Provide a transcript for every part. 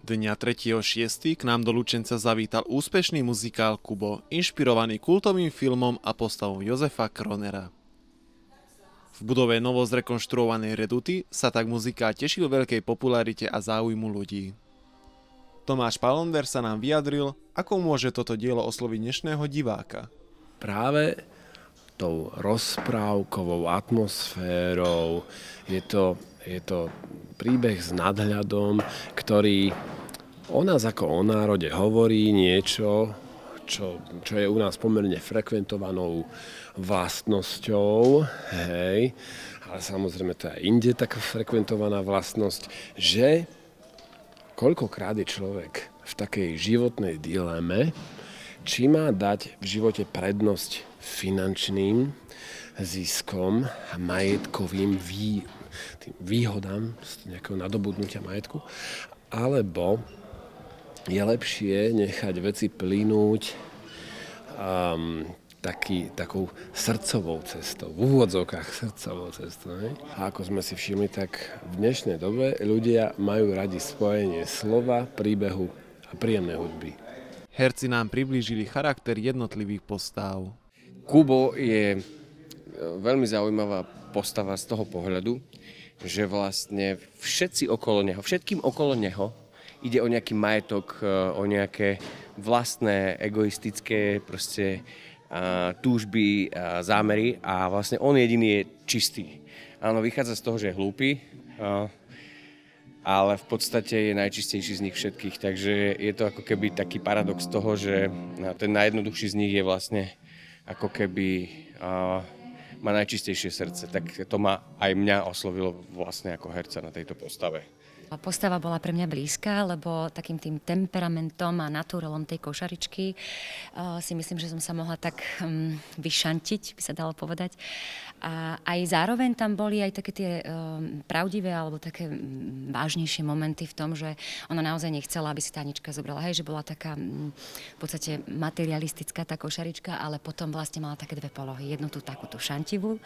Dňa 3.6. k nám do Lučenca zavítal úspešný muzikál Kubo, inšpirovaný kultovým filmom a postavou Jozefa Kronera. V budove novo zrekonštruovanej Reduty sa tak muzikál tešil veľkej popularite a záujmu ľudí. Tomáš Palonder sa nám vyjadril, ako môže toto dielo osloviť dnešného diváka. Práve tou rozprávkovou atmosférou je to príbeh s nadhľadom, ktorý o nás ako o národe hovorí niečo, čo je u nás pomerne frekventovanou vlastnosťou, hej, ale samozrejme to je inde taká frekventovaná vlastnosť, že koľkokrát je človek v takej životnej dileme, či má dať v živote prednosť finančným ziskom a majetkovým výhodám z nejakého nadobudnutia majetku, alebo je lepšie nechať veci plynúť takou srdcovou cestou, v úvodzovkách srdcovou cestou. Ne? A ako sme si všimli, tak v dnešnej dobe ľudia majú radi spojenie slova, príbehu a príjemnej hudby. Herci nám priblížili charakter jednotlivých postáv. Kubo je veľmi zaujímavá postava z toho pohľadu, že vlastne všetkým okolo neho ide o nejaký majetok, o nejaké vlastné egoistické túžby, zámery a vlastne on jediný je čistý. Áno, vychádza z toho, že je hlúpy, ale v podstate je najčistejší z nich všetkých, takže je to ako keby taký paradox toho, že ten najjednoduchší z nich je vlastne ako keby má najčistejšie srdce. Tak to ma aj mňa oslovilo vlastne ako herca na tejto postave. Postava bola pre mňa blízka, lebo takým tým temperamentom a naturelom tej košaričky si myslím, že som sa mohla tak vyšantiť, by sa dalo povedať. A aj zároveň tam boli aj také tie pravdivé alebo také vážnejšie momenty v tom, že ona naozaj nechcela, aby si tá Anička zobrala. Hej, že bola taká v podstate materialistická tá košarička, ale potom vlastne mala také dve polohy. Jednu tú takúto šantivú,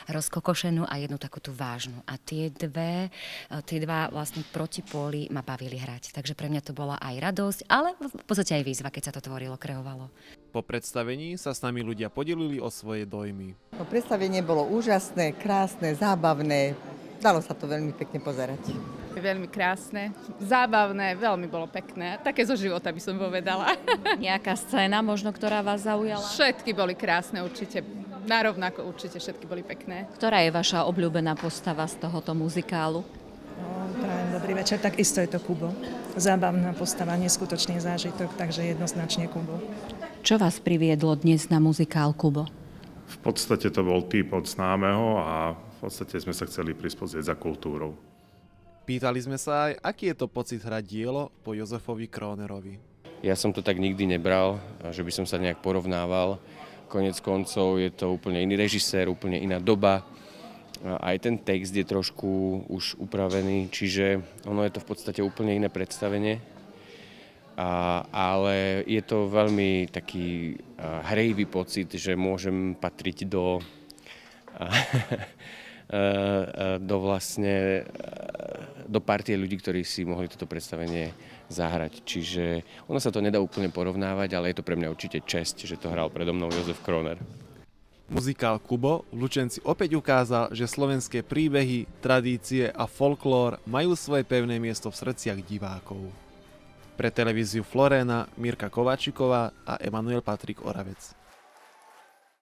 rozkokošenú a jednu takú tú vážnu. A tie dva vlastne protipóly ma bavili hrať. Takže pre mňa to bola aj radosť, ale v podstate aj výzva, keď sa to tvorilo, kreovalo. Po predstavení sa s nami ľudia podelili o svoje dojmy. Predstavenie bolo úžasné, krásne, zábavné. Dalo sa to veľmi pekne pozerať. Veľmi krásne, zábavné, veľmi bolo pekné. Také zo života by som povedala. Nejaká scéna možno, ktorá vás zaujala? Všetky boli krásne určite. Narovnako určite všetky boli pekné. Ktorá je vaša obľúbená postava z tohoto muzikálu? Prajem dobrý večer, tak isto je to Kubo. Zábavná postava, neskutočný zážitok, takže jednoznačne Kubo. Čo vás priviedlo dnes na muzikál Kubo? V podstate to bol typ od známeho a v podstate sme sa chceli prispôsobiť za kultúrou. Pýtali sme sa aj, aký je to pocit hrať dielo po Jozefovi Kronerovi. Ja som to tak nikdy nebral, že by som sa nejak porovnával. Koniec koncov je to úplne iný režisér, úplne iná doba. Aj ten text je trošku už upravený, čiže ono je to v podstate úplne iné predstavenie. Ale je to veľmi taký hrejivý pocit, že môžem patriť do partie ľudí, ktorí si mohli toto predstavenie zahrať. Čiže ono sa to nedá úplne porovnávať, ale je to pre mňa určite česť, že to hral predo mnou Jozef Kroner. Muzikál Kubo v Lučenci opäť ukázal, že slovenské príbehy, tradície a folklór majú svoje pevné miesto v srdciach divákov. Pre televíziu Floréna Mirka Kováčiková a Emanuel Patrik Oravec.